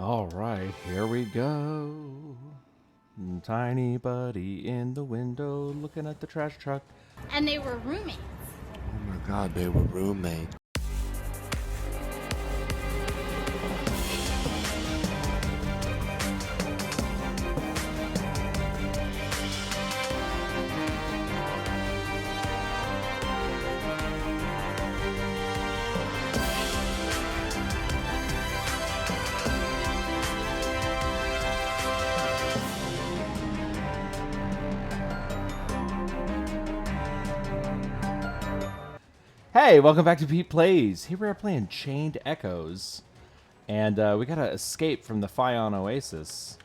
All right, here we go. Tiny buddy in the window looking at the trash truck. And they were roommates. Oh my god, they were roommates. Hey, welcome back to Pete Plays. Here we are playing Chained Echoes. And we gotta escape from the Fion Oasis.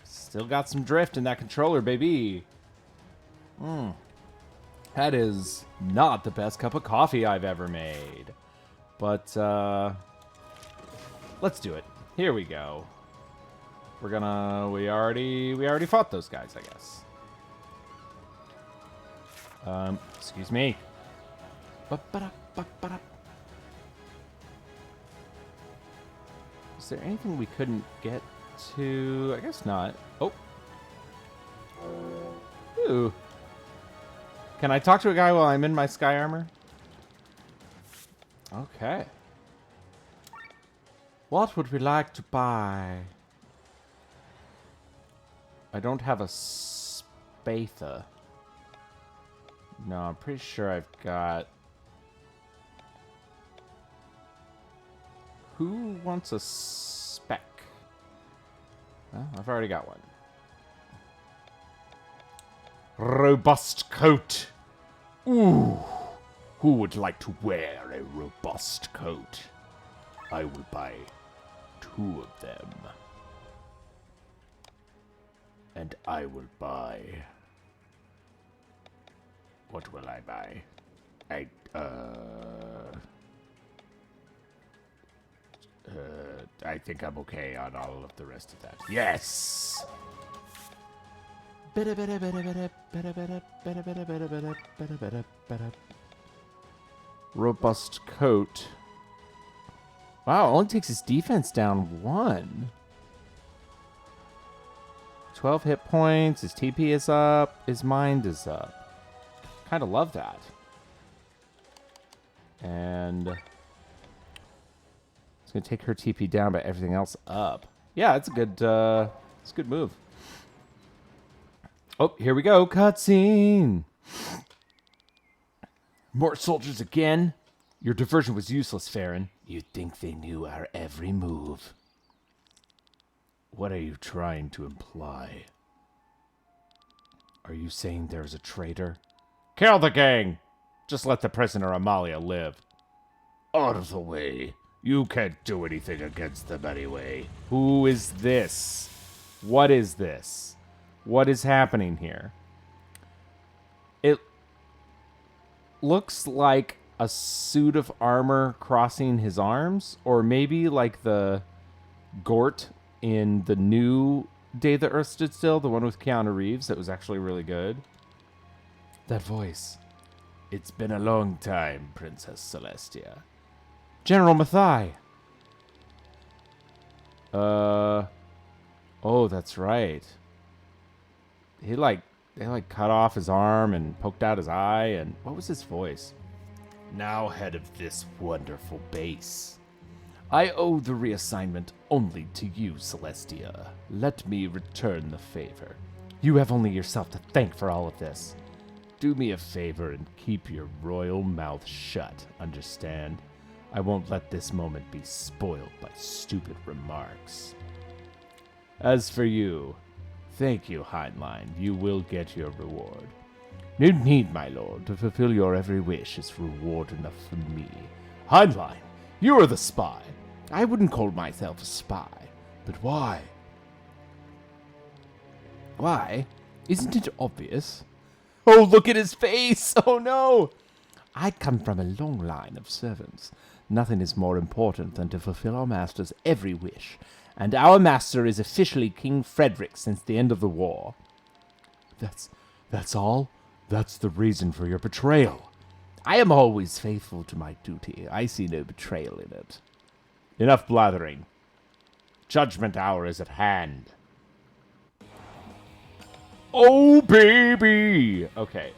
Still got some drift in that controller, baby. That is not the best cup of coffee I've ever made. But, let's do it. Here we go. We're gonna... We already fought those guys, I guess. Excuse me. Is there anything we couldn't get to? I guess not. Oh. Ooh. Can I talk to a guy while I'm in my sky armor? Okay. What would we like to buy? I don't have a spatha. No, I'm pretty sure I've got... Who wants a spec? Well, I've already got one. Robust coat. Ooh. Who would like to wear a robust coat? I will buy 2 of them. And I will buy... What will I buy? I think I'm okay on all of the rest of that. Yes! Robust coat. Wow, only takes his defense down 1. 12 hit points, his TP is up, his mind is up. Kind of love that. And... Gonna take her TP down, but everything else up. Yeah, it's a good move. Oh, here we go. Cutscene. More soldiers again? Your diversion was useless, Farron. You'd think they knew our every move. What are you trying to imply? Are you saying there's a traitor? Kill the gang! Just let the prisoner Amalia live. Out of the way. You can't do anything against them anyway. Who is this? What is this? What is happening here? It looks like a suit of armor crossing his arms, or maybe like the Gort in the new Day the Earth Stood Still, the one with Keanu Reeves that was actually really good. That voice. It's been a long time, Princess Celestia. General Mathai. Oh, that's right. They cut off his arm and poked out his eye, and what was his voice? Now head of this wonderful base. I owe the reassignment only to you, Celestia. Let me return the favor. You have only yourself to thank for all of this. Do me a favor and keep your royal mouth shut, understand? I won't let this moment be spoiled by stupid remarks. As for you, thank you, Heinlein. You will get your reward. No need, my lord, to fulfill your every wish is reward enough for me. Heinlein, you are the spy. I wouldn't call myself a spy, but why? Why? Isn't it obvious? Oh, look at his face! Oh, no! I come from a long line of servants. Nothing is more important than to fulfill our master's every wish, and our master is officially King Frederick since the end of the war. That's all? That's the reason for your betrayal. I am always faithful to my duty. I see no betrayal in it. Enough blathering. Judgment hour is at hand. Oh, baby! Okay.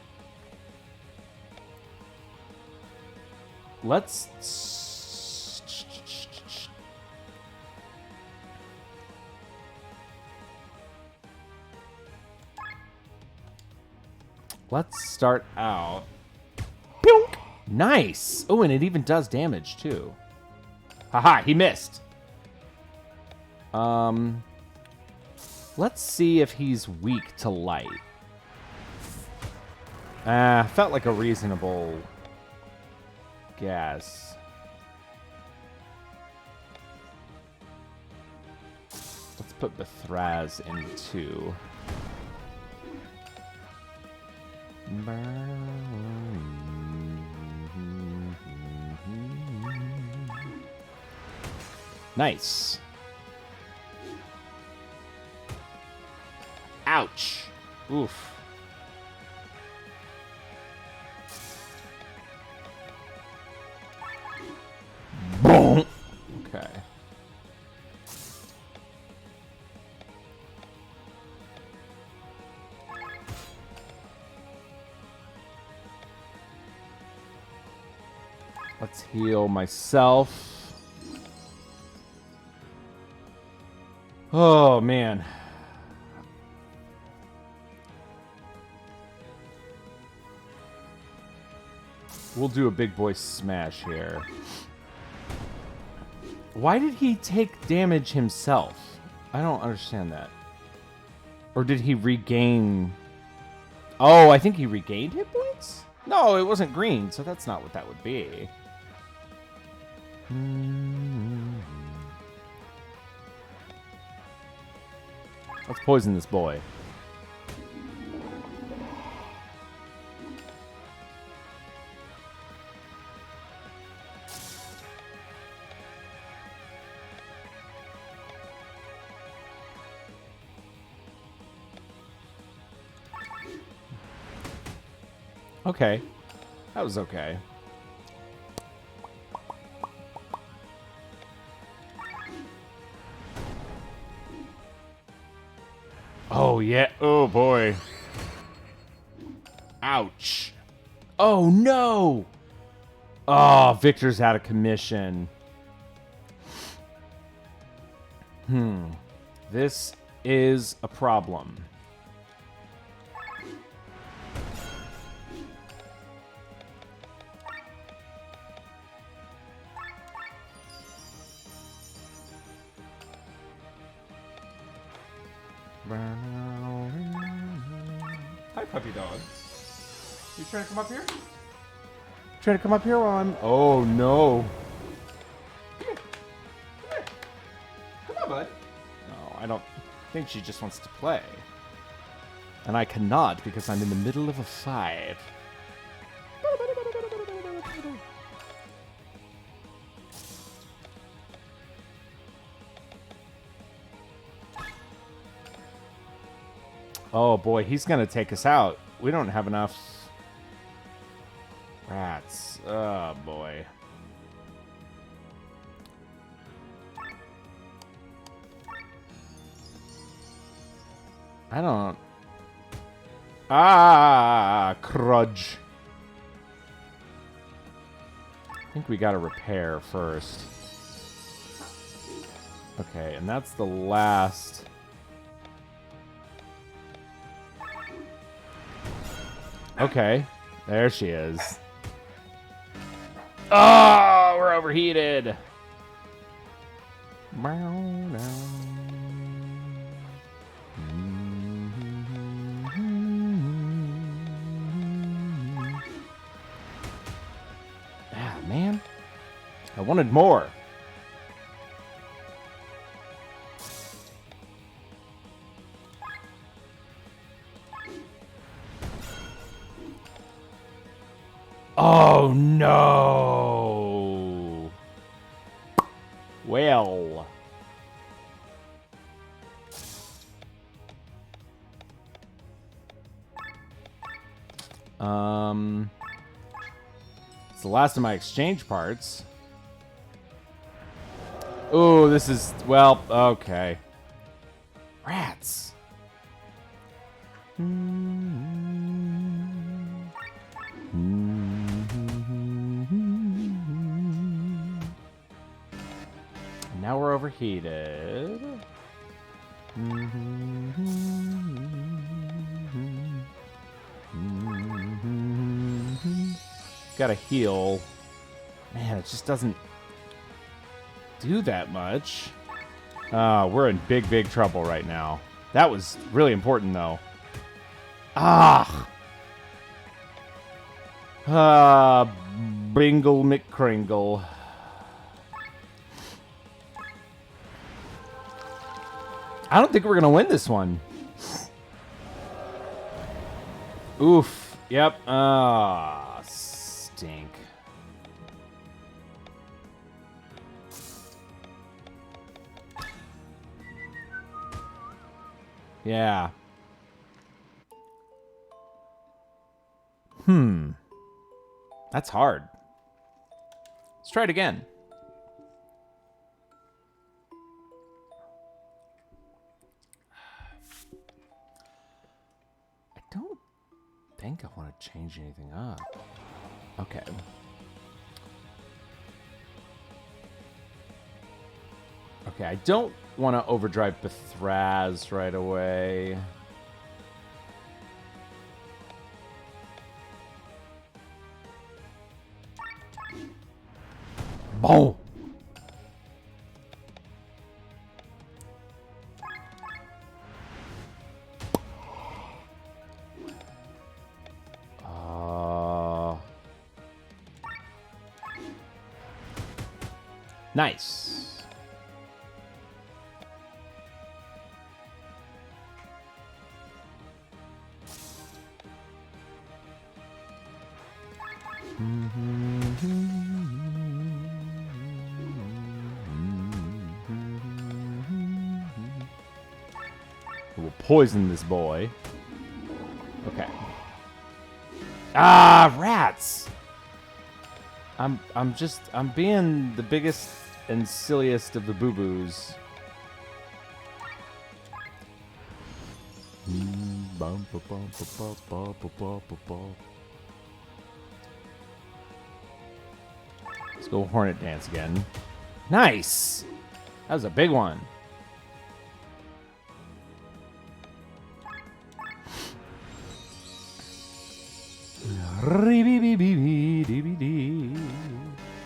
Let's start out. Pionk! Nice. Oh, and it even does damage too. Haha, he missed. Let's see if he's weak to light. Felt like a reasonable guess. Let's put Bethraz in 2. Nice. Ouch. Oof. Boom. Okay. Let's heal myself. Oh, man. We'll do a big boy smash here. Why did he take damage himself? I don't understand that. Or did he regain... Oh, I think he regained hit points? No, it wasn't green, so that's not what that would be. Let's poison this boy. Okay. That was okay. Oh, yeah. Oh, boy. Ouch. Oh, no. Oh, Victor's out of commission. This is a problem. Hi, puppy dog. You trying to come up here? Trying to come up here while I'm... Oh, no. Come here. Come here. Come on, bud. No, I don't think she just wants to play. And I cannot because I'm in the middle of a fight. Oh boy, he's gonna take us out. We don't have enough rats. Oh boy. I don't... Crudge. I think we gotta repair first. Okay, and that's the last... Okay, there she is. Oh, we're overheated. Ah, man. I wanted more. Oh, no. Well. It's the last of my exchange parts. Oh, this is, well, okay. Rats. Now we're overheated. Gotta heal. Man, it just doesn't do that much. We're in big, big trouble right now. That was really important, though. Bringle McCringle. I don't think we're gonna win this one. Oof. Yep. Stink. Yeah. That's hard. Let's try it again. I don't think I want to change anything up. Okay. Okay, I don't want to overdrive Bethraz right away. Boom! Nice. We'll poison this boy. Okay. Ah, rats! I'm being the biggest and silliest of the boo-boos. Let's go Hornet Dance again. Nice! That was a big one.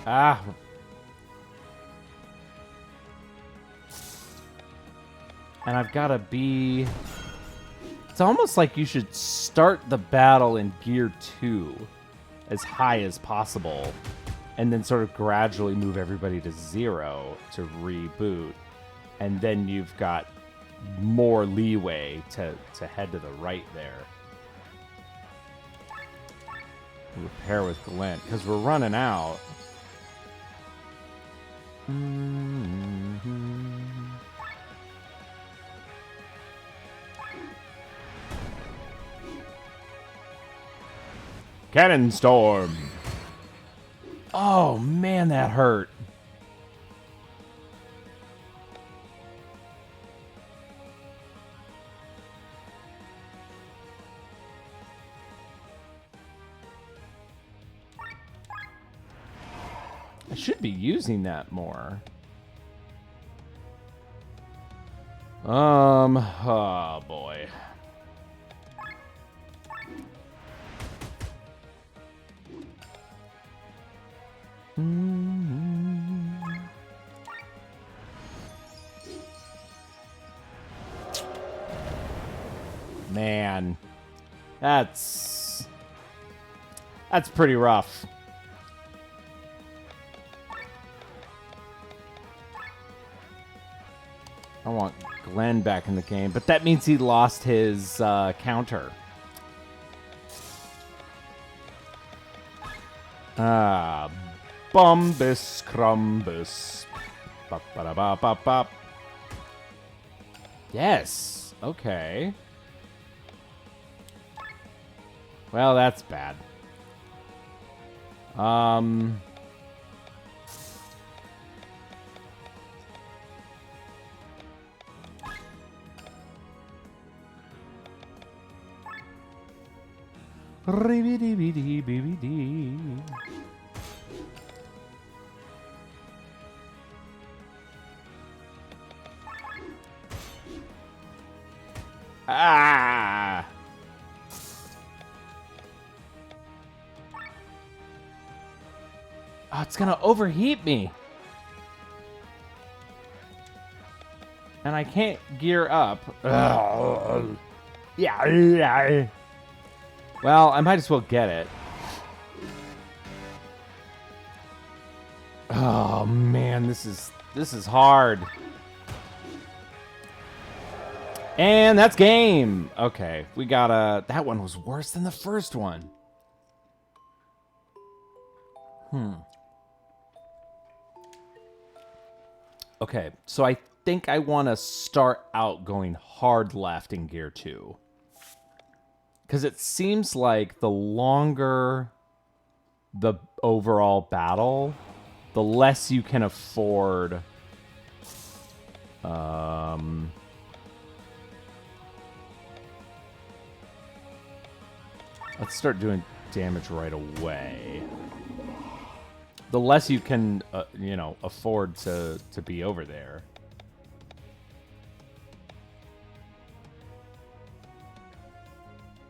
Ah. And I've got to be... It's almost like you should start the battle in gear 2 as high as possible and then sort of gradually move everybody to 0 to reboot. And then you've got more leeway to head to the right there. Repair with Glint, because we're running out. Cannon Storm. Oh, man, that hurt. I should be using that more. Oh boy. Man, that's pretty rough. I want Glenn back in the game, but that means he lost his counter. Bumbus Crumbus. Ba-ba-da-ba-ba-ba. Yes. Okay. Well, that's bad. Ah! Oh, it's gonna overheat me. And I can't gear up. Yeah. Well, I might as well get it. Oh man, this is hard. And that's game. Okay, we got that one was worse than the first one. Okay, so I think I want to start out going hard left in gear 2. Because it seems like the longer the overall battle, the less you can afford. Let's start doing damage right away. The less you can, afford to be over there.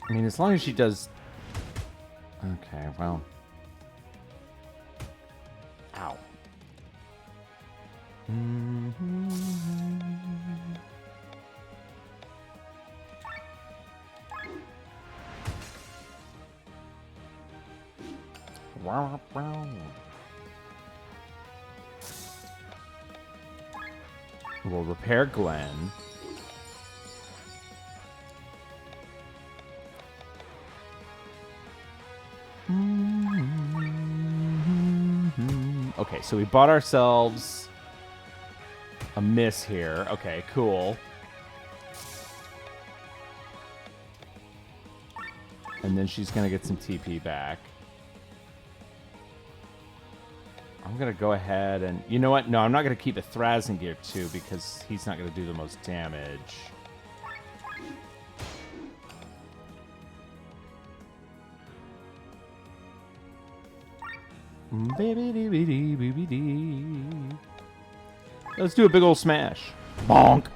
I mean, as long as she does... Okay, well... Ow. We'll repair Glenn. Okay, so we bought ourselves a miss here. Okay, cool. And then she's going to get some TP back. I'm going to go ahead and... You know what? No, I'm not going to keep a Thraz in gear 2 because he's not going to do the most damage. Let's do a big old smash. Bonk.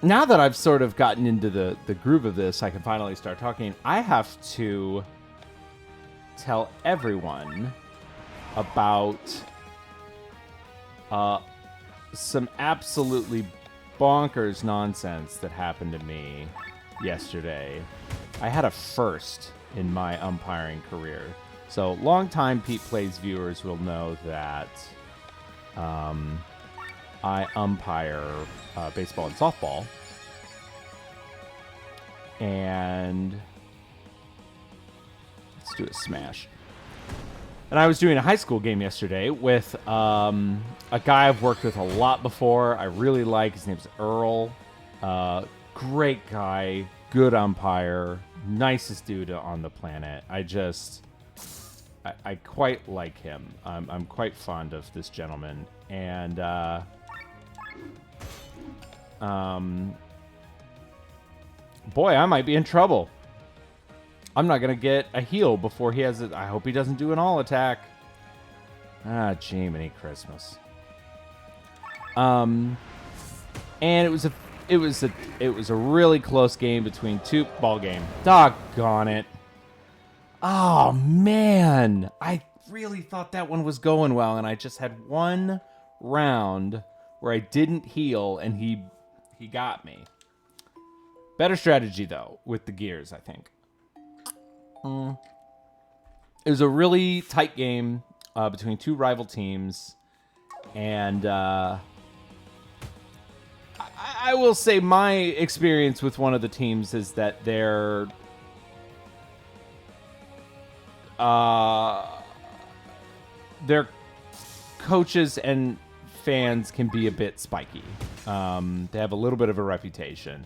Now that I've sort of gotten into the groove of this, I can finally start talking. I have to tell everyone about some absolutely bonkers nonsense that happened to me yesterday. I had a first in my umpiring career. So longtime Pete Plays viewers will know that I umpire baseball and softball. And let's do a smash. And I was doing a high school game yesterday with a guy I've worked with a lot before. I really like. His name's Earl. Great guy. Good umpire. Nicest dude on the planet. I quite like him. I'm quite fond of this gentleman. And boy, I might be in trouble. I'm not going to get a heal before he has it. I hope he doesn't do an all attack. Ah, Jiminy Christmas. And it was a really close game between two ball game. Doggone it. Oh man, I really thought that one was going well, and I just had one round where I didn't heal, and he got me. Better strategy though with the gears, I think. It was a really tight game between two rival teams, and I will say my experience with one of the teams is that their coaches and fans can be a bit spiky. They have a little bit of a reputation.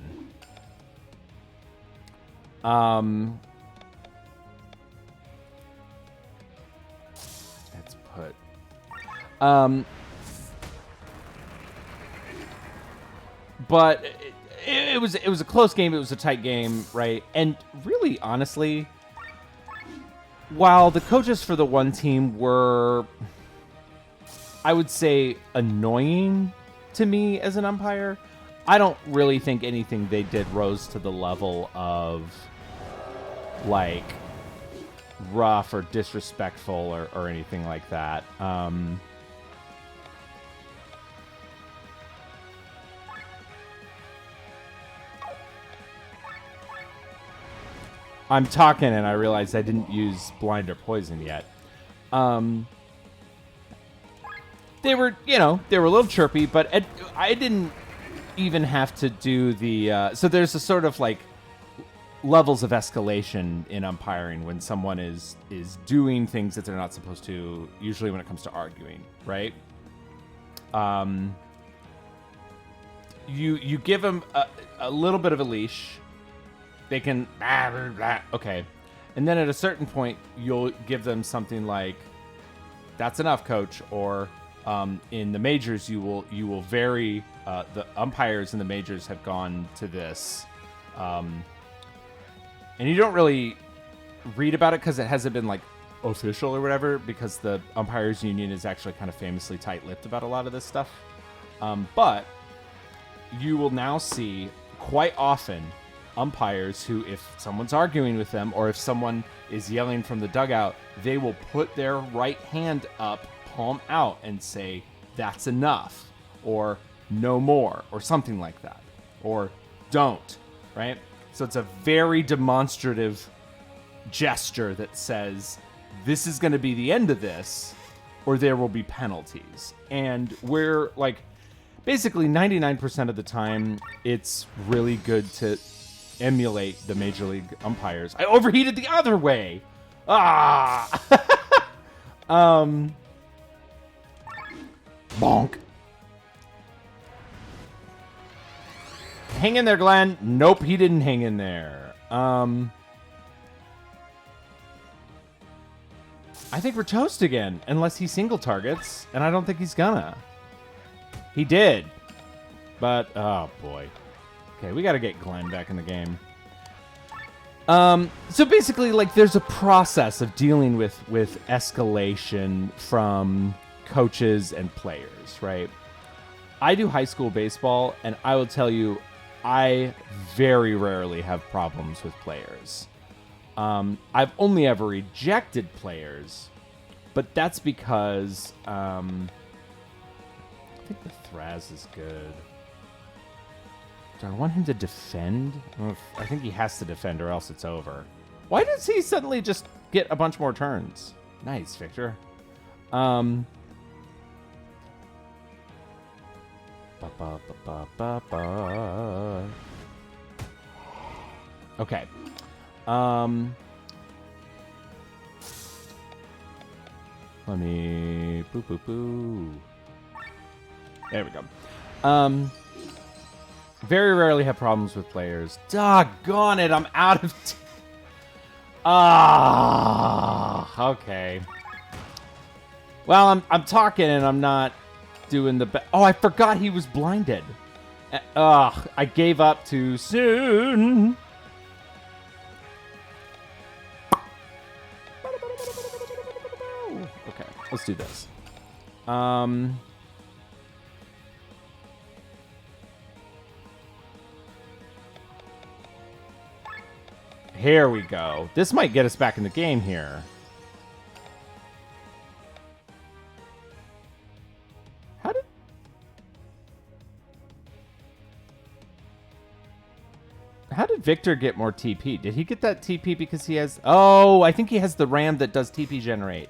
Let's put... but it it was a close game. It was a tight game, right? And really, honestly, while the coaches for the one team were, I would say, annoying to me as an umpire, I don't really think anything they did rose to the level of, like, rough or disrespectful or anything like that. I'm talking and I realized I didn't use blind or poison yet. They were, they were a little chirpy, but I didn't even have to do the... so there's a sort of, like, levels of escalation in umpiring when someone is doing things that they're not supposed to, usually when it comes to arguing, right? You give them a little bit of a leash. They can... Okay. And then at a certain point, you'll give them something like, that's enough, coach, or... in the majors, you will vary. The umpires in the majors have gone to this, and you don't really read about it because it hasn't been like official or whatever. Because the umpires union is actually kind of famously tight-lipped about a lot of this stuff. But you will now see quite often umpires who, if someone's arguing with them or if someone is yelling from the dugout, they will put their right hand up, palm out, and say, that's enough, or no more, or something like that, or don't, right? So it's a very demonstrative gesture that says, this is going to be the end of this, or there will be penalties. And we're like, basically 99% of the time, it's really good to emulate the Major League umpires. I overheated the other way! Ah! Bonk. Hang in there, Glenn. Nope, he didn't hang in there. I think we're toast again, unless he single targets, and I don't think he's gonna. He did. But, oh boy. Okay, we gotta get Glenn back in the game. So basically, like, there's a process of dealing with escalation from coaches and players, right? I do high school baseball, and I will tell you, I very rarely have problems with players. I've only ever rejected players, but that's because I think the Thraz is good. Do I want him to defend? I think he has to defend or else it's over. Why does he suddenly just get a bunch more turns? Nice, Victor. Okay. Let me... Boo, boo, boo. There we go. Very rarely have problems with players. Doggone it, I'm out of... Okay. Well, I'm talking and I'm not doing the... Oh, I forgot he was blinded. I gave up too soon. Okay, let's do this. Here we go. This might get us back in the game here. How did Victor get more TP? Did he get that TP because he has... Oh, I think he has the ram that does TP generate.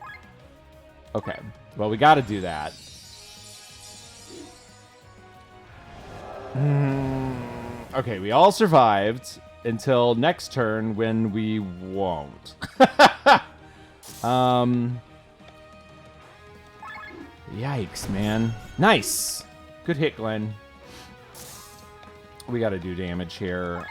Okay. Well, we got to do that. Okay, we all survived until next turn when we won't. Yikes, man. Nice. Good hit, Glenn. We got to do damage here.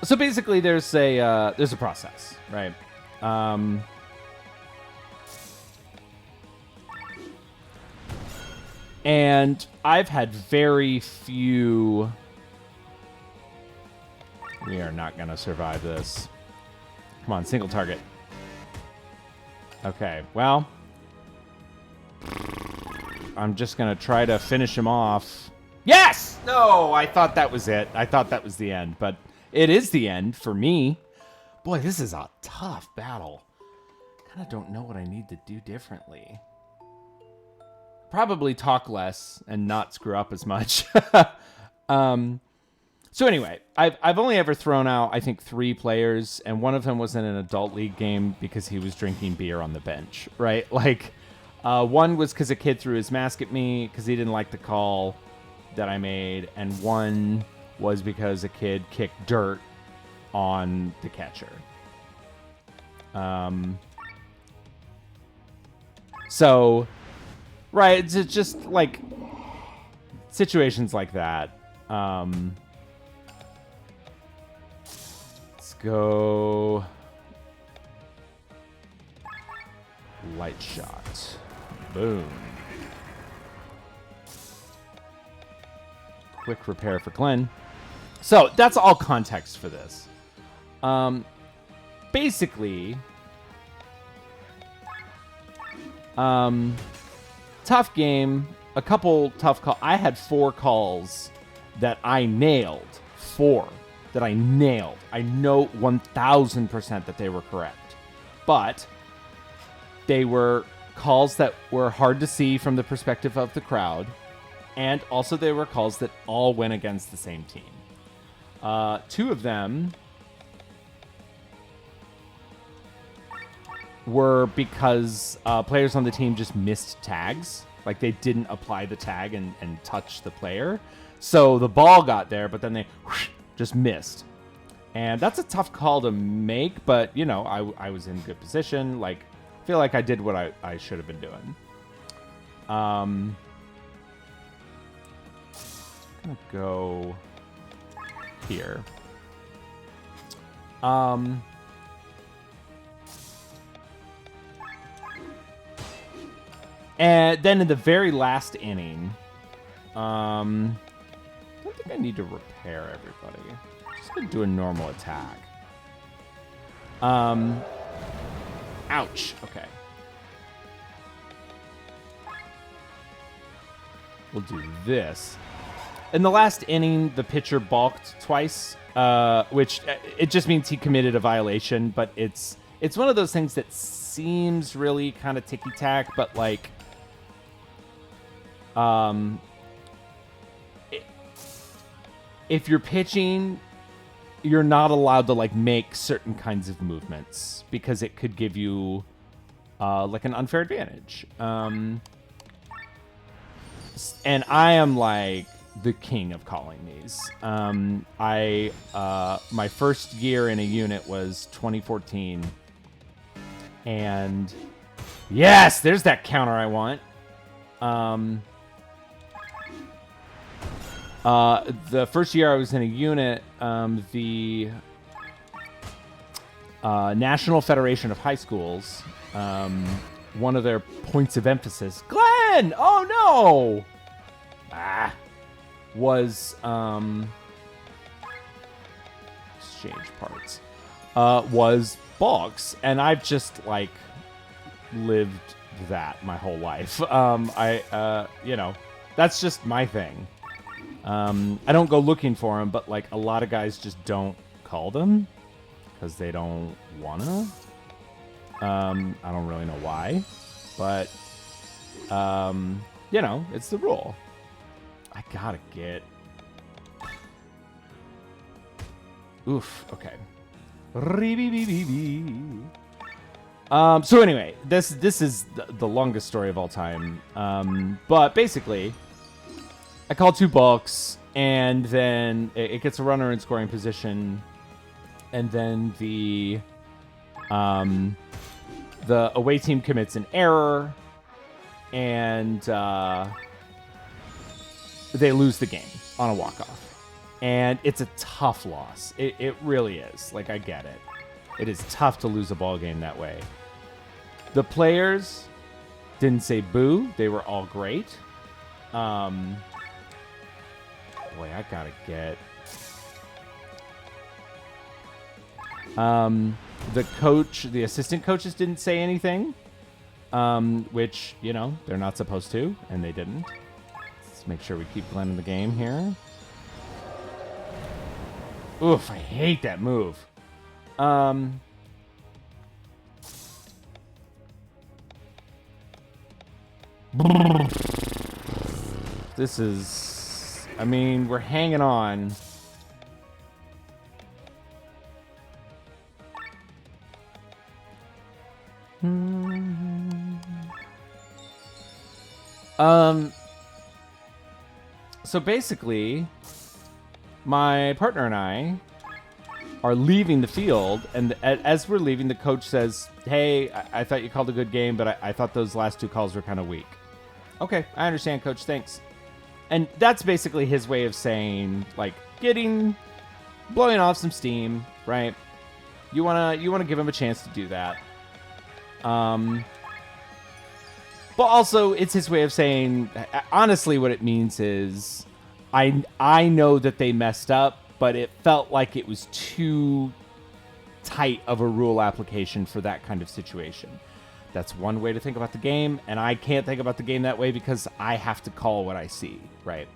So basically, there's a process, right? And I've had very few... We are not going to survive this. Come on, single target. Okay, well... I'm just going to try to finish him off. Yes! No, I thought that was it. I thought that was the end, but it is the end for me. Boy, this is a tough battle. Kind of don't know what I need to do differently. Probably talk less and not screw up as much. So anyway, I've only ever thrown out, I think, 3 players, and one of them was in an adult league game because he was drinking beer on the bench, right? Like, one was because a kid threw his mask at me because he didn't like the call that I made, and one was because a kid kicked dirt on the catcher. So, right, it's just like situations like that. Let's go light shot. Boom. Quick repair for Glenn. So that's all context for this. Basically, tough game. A couple tough calls. I had 4 calls that I nailed. 4 that I nailed. I know 1,000% that they were correct. But they were calls that were hard to see from the perspective of the crowd. And also they were calls that all went against the same team. 2 of them were because players on the team just missed tags. Like, they didn't apply the tag and touch the player. So the ball got there, but then they just missed. And that's a tough call to make, but, you know, I was in good position. Like, I feel like I did what I should have been doing. I'm gonna go here. And then in the very last inning, I don't think I need to repair everybody. Just gonna do a normal attack. Ouch. Okay. We'll do this. In the last inning, the pitcher balked twice, which it just means he committed a violation. But it's one of those things that seems really kind of ticky-tack, but like, if you're pitching, you're not allowed to like make certain kinds of movements because it could give you like an unfair advantage. And I am like the king of calling these. My first year in a unit was 2014, and yes, there's that counter I want. The first year I was in a unit, the National Federation of High Schools, one of their points of emphasis, Glenn! Oh no! Was exchange parts. Was box, and I've just like lived that my whole life. You know, that's just my thing. I don't go looking for them, but like a lot of guys just don't call them because they don't wanna. I don't really know why, but you know, it's the rule. I gotta get. Oof. Okay. So anyway, this is the longest story of all time. But basically, I call 2 balks, and then it gets a runner in scoring position, and then the away team commits an error, and they lose the game on a walk-off. And it's a tough loss. It really is. Like, I get it. It is tough to lose a ball game that way. The players didn't say boo. They were all great. Boy, I gotta get... the coach, the assistant coaches didn't say anything, which, you know, they're not supposed to, and they didn't. Let's make sure we keep Glenn in the game here. Oof, I hate that move. This is... I mean, we're hanging on. So basically, my partner and I are leaving the field, and as we're leaving, the coach says, hey, I thought you called a good game, but I thought those last 2 calls were kind of weak. Okay, I understand, coach, thanks. And that's basically his way of saying, like, blowing off some steam, right? You wanna give him a chance to do that. But also, it's his way of saying, honestly, what it means is, I know that they messed up, but it felt like it was too tight of a rule application for that kind of situation. That's one way to think about the game, and I can't think about the game that way because I have to call what I see, right?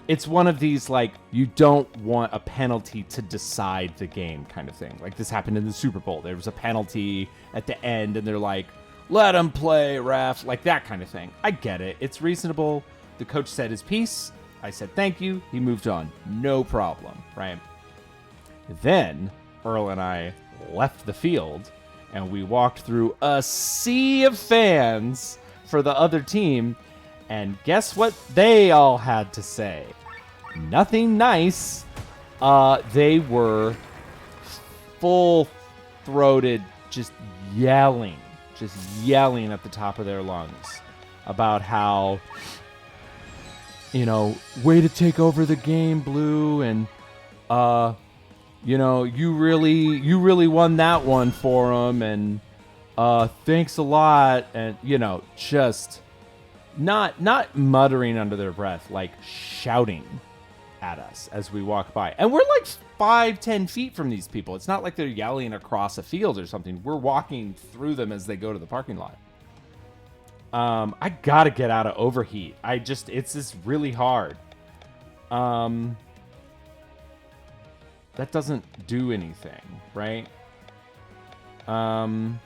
It's one of these, like, you don't want a penalty to decide the game kind of thing. Like, this happened in the Super Bowl. There was a penalty at the end, and they're like, let him play, ref. Like, that kind of thing. I get it. It's reasonable. The coach said his piece. I said thank you. He moved on. No problem, right? Then Earl and I left the field, and we walked through a sea of fans for the other team, and guess what they all had to say? Nothing nice. They were full-throated, just yelling at the top of their lungs about how, you know, way to take over the game, Blue, and you know, you really won that one for them, and thanks a lot, and, you know, just not muttering under their breath, like shouting at us as we walk by. And we're like 5-10 feet from these people. It's not like they're yelling across a field or something. We're walking through them as they go to the parking lot. I gotta get out of overheat. It's just really hard. That doesn't do anything, right? My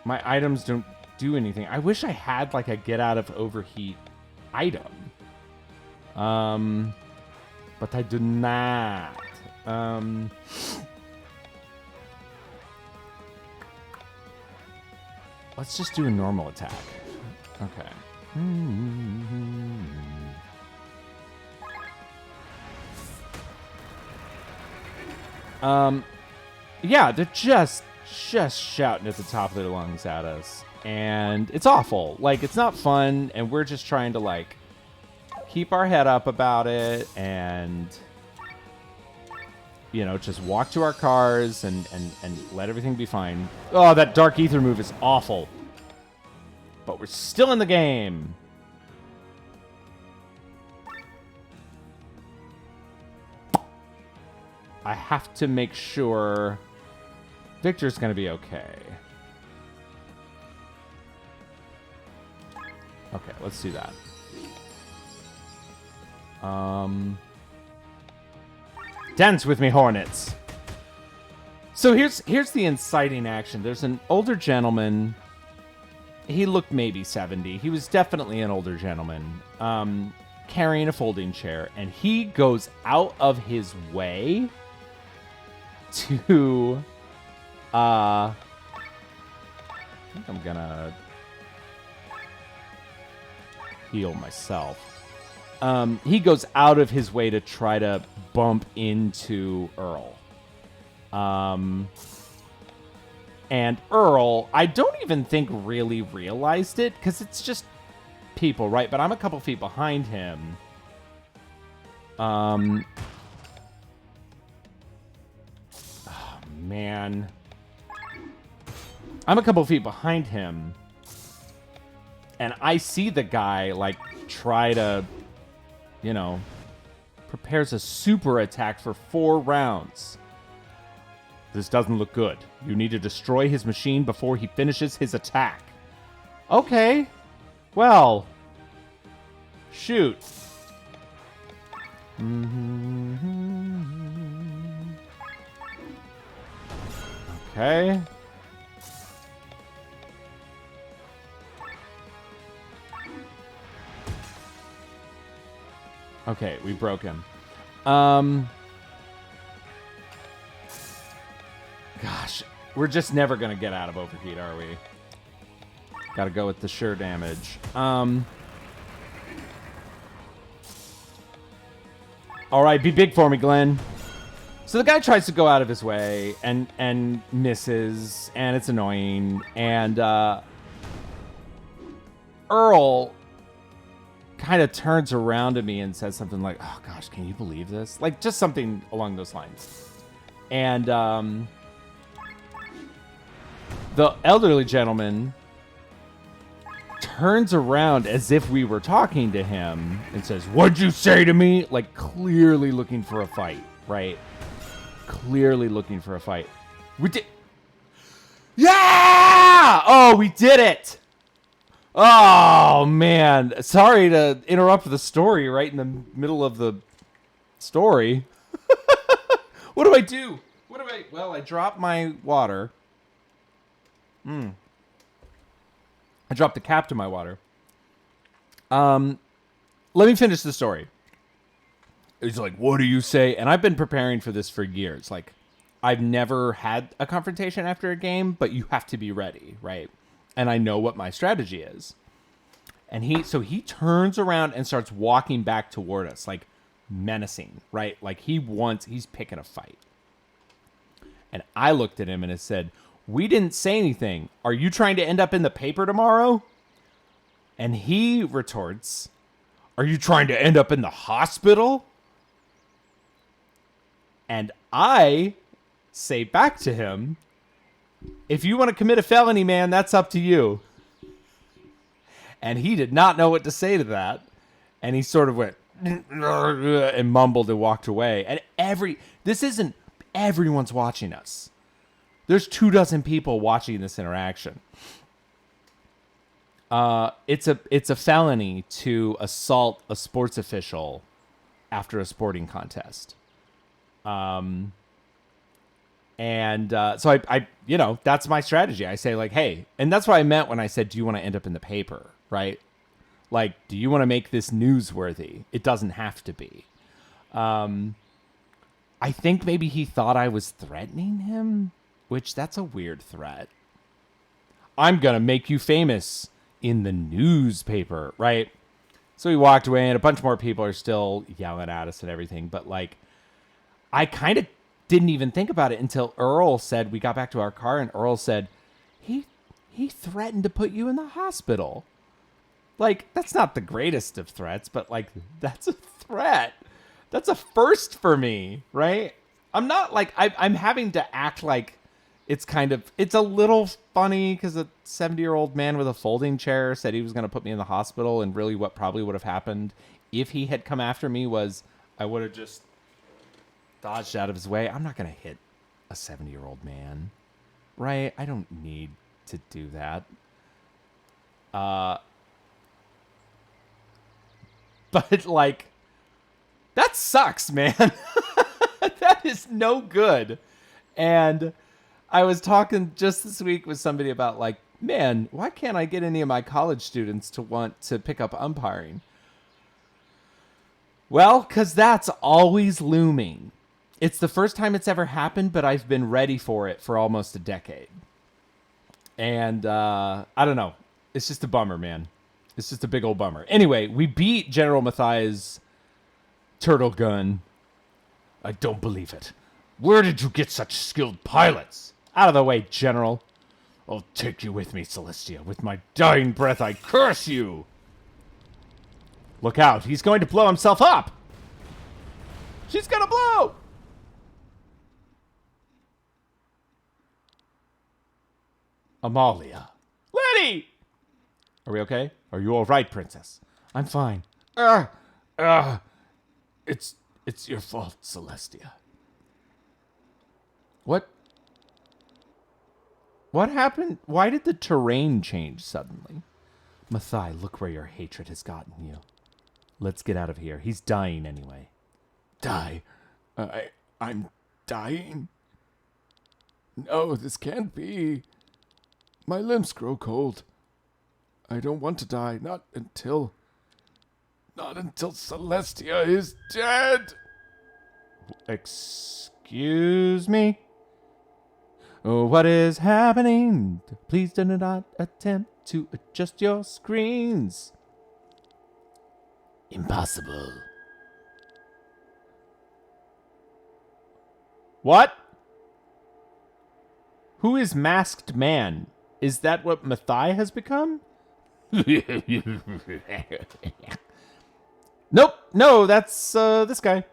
items don't do anything. I wish I had like a get out of overheat item. But I do not. Let's just do a normal attack. Okay. Yeah, they're just shouting at the top of their lungs at us, and it's awful. Like, it's not fun, and we're just trying to, like, keep our head up about it, and, you know, just walk to our cars and let everything be fine. Oh, that Dark Ether move is awful. But we're still in the game. I have to make sure Victor's going to be okay. Okay, let's do that. Dance with me, Hornets. So here's the inciting action. There's an older gentleman. He looked maybe 70. He was definitely an older gentleman, carrying a folding chair, and he goes out of his way to I think I'm gonna heal myself. He goes out of his way to try to bump into Earl. And Earl, I don't even think really realized it, because it's just people, right? But I'm a couple feet behind him. man. I'm a couple feet behind him. And I see the guy, like, try to, you know, prepares a super attack for 4 rounds. This doesn't look good. You need to destroy his machine before he finishes his attack. Okay. Well. Shoot. Okay. Okay, we broke him. Gosh, we're just never going to get out of overheat, are we? Got to go with the sure damage. All right, be big for me, Glenn. So the guy tries to go out of his way and misses, and it's annoying. And Earl kind of turns around to me and says something like, "Oh gosh, can you believe this?" Like just something along those lines. And the elderly gentleman turns around as if we were talking to him and says, "What'd you say to me?" Like clearly looking for a fight, right? Clearly looking for a fight. We did. Yeah! Oh, we did it. Oh, man. Sorry to interrupt the story right in the middle of the story. What do I do? Well, I dropped my water. I dropped the cap to my water. Let me finish the story. He's like, "What do you say?" And I've been preparing for this for years. Like, I've never had a confrontation after a game, but you have to be ready, right? And I know what my strategy is. And he turns around and starts walking back toward us, like menacing, right? Like he's picking a fight. And I looked at him and I said, "We didn't say anything. Are you trying to end up in the paper tomorrow?" And he retorts, "Are you trying to end up in the hospital?" And I say back to him, "If you want to commit a felony, man, that's up to you." And he did not know what to say to that. And he sort of went and mumbled and walked away. And everyone's watching us. There's 24 people watching this interaction. It's a felony to assault a sports official after a sporting contest. So I that's my strategy. I say like, "Hey," and that's what I meant when I said, "Do you want to end up in the paper?" Right? Like, do you want to make this newsworthy? It doesn't have to be. I think maybe he thought I was threatening him, which that's a weird threat. "I'm going to make you famous in the newspaper," right? So he walked away and a bunch more people are still yelling at us and everything. But like, I kind of didn't even think about it until Earl said, we got back to our car and Earl said, he threatened to put you in the hospital. Like, that's not the greatest of threats, but like, that's a threat. That's a first for me, right? I'm not like, I'm having to act like it's a little funny because a 70-year-old man with a folding chair said he was going to put me in the hospital. And really what probably would have happened if he had come after me was I would have just dodged out of his way. I'm not going to hit a 70-year-old man, right? I don't need to do that. But like, that sucks, man. That is no good. And I was talking just this week with somebody about like, man, why can't I get any of my college students to want to pick up umpiring? Well, because that's always looming. It's the first time it's ever happened, but I've been ready for it for almost a decade. And I don't know. It's just a bummer, man. It's just a big old bummer. Anyway, we beat General Matthias' turtle gun. I don't believe it. Where did you get such skilled pilots? Out of the way, General. I'll take you with me, Celestia. With my dying breath, I curse you. Look out. He's going to blow himself up. She's going to blow. Amalia. Letty! Are we okay? Are you all right, princess? I'm fine. It's your fault, Celestia. What? What happened? Why did the terrain change suddenly? Mathai, look where your hatred has gotten you. Let's get out of here. He's dying anyway. Die? I'm dying? No, this can't be. My limbs grow cold. I don't want to die. Not until Celestia is dead. Excuse me? Oh, what is happening? Please do not attempt to adjust your screens. Impossible. What? Who is Masked Man? Is that what Mathai has become? Nope. No, that's this guy.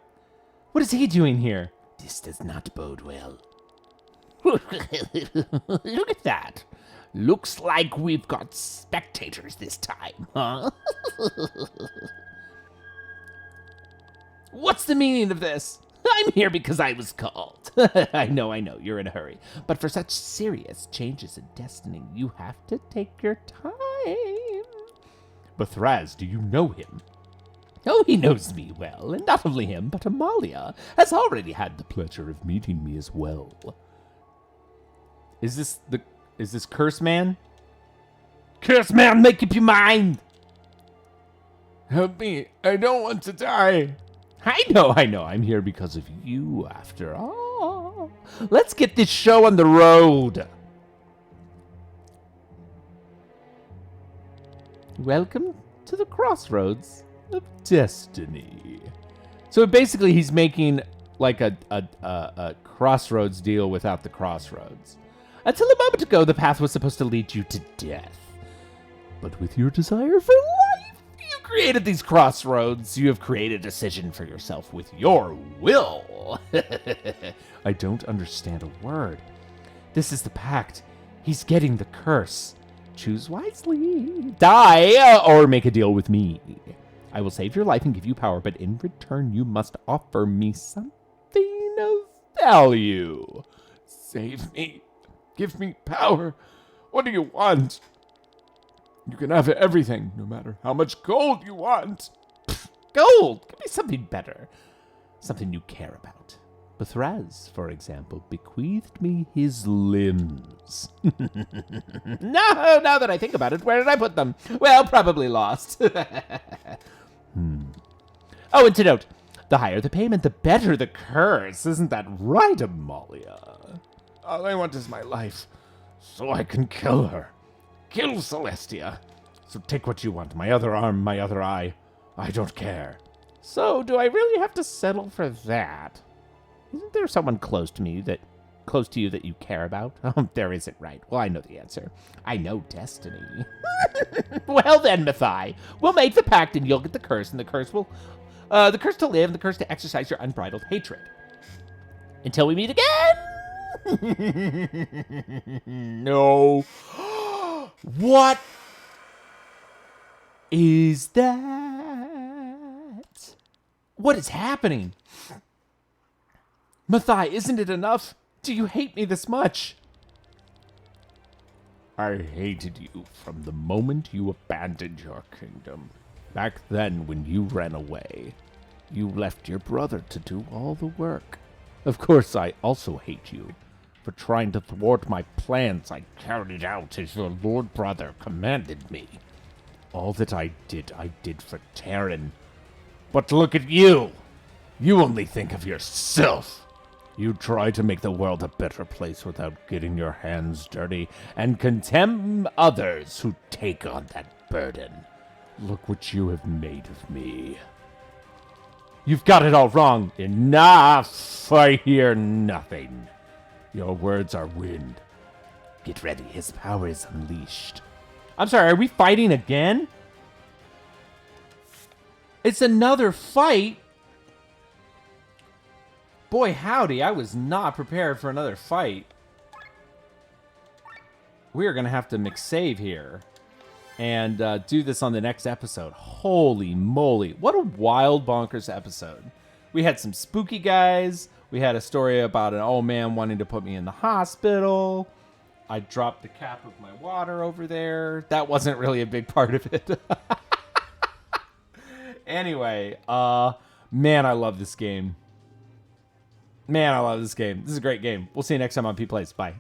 What is he doing here? This does not bode well. Look at that. Looks like we've got spectators this time, huh? What's the meaning of this? I'm here because I was called. I know, you're in a hurry. But for such serious changes in destiny, you have to take your time. But Thraz, do you know him? Oh, he knows me well, and not only him, but Amalia has already had the pleasure of meeting me as well. Is this Curse Man? Curse man, make up your mind! Help me. I don't want to die. I know. I'm here because of you, after all. Let's get this show on the road. Welcome to the crossroads of destiny. So basically, he's making like a crossroads deal without the crossroads. Until a moment ago, the path was supposed to lead you to death. But with your desire for life, you created these crossroads. You have created a decision for yourself with your will. I don't understand a word. This is the pact. He's getting the curse. Choose wisely. Die or make a deal with me. I will save your life and give you power, but in return, you must offer me something of value. Save me. Give me power. What do you want? You can have everything, no matter how much gold you want. Gold! Give me something better. Something you care about. Bethraz, for example, bequeathed me his limbs. No, now that I think about it, where did I put them? Well, probably lost. Oh, and to note, the higher the payment, the better the curse. Isn't that right, Amalia? All I want is my life, so I can kill her. Kill Celestia. So take what you want. My other arm, my other eye. I don't care. So do I really have to settle for that? Isn't there someone close to you that you care about? Oh, there isn't, right? Well, I know the answer. I know destiny. Well then, Mathai, we'll make the pact and you'll get the curse, and the curse to live, and the curse to exercise your unbridled hatred. Until we meet again. No. What is that? What is happening? Mathai, isn't it enough? Do you hate me this much? I hated you from the moment you abandoned your kingdom. Back then, when you ran away, you left your brother to do all the work. Of course, I also hate you for trying to thwart my plans I carried out as your lord brother commanded me. All that I did for Terran. But look at you! You only think of yourself! You try to make the world a better place without getting your hands dirty, and contemn others who take on that burden. Look what you have made of me. You've got it all wrong. Enough! I hear nothing. Your words are wind. Get ready, his power is unleashed. I'm sorry, are we fighting again? It's another fight? Boy, howdy, I was not prepared for another fight. we are going to have to McSave here and do this on the next episode. Holy moly. What a wild bonkers episode. We had some spooky guys. We had a story about an old man wanting to put me in the hospital. I dropped the cap of my water over there. That wasn't really a big part of it. Anyway, man, I love this game. Man, I love this game. This is a great game. We'll see you next time on PETEPLAYS. Bye.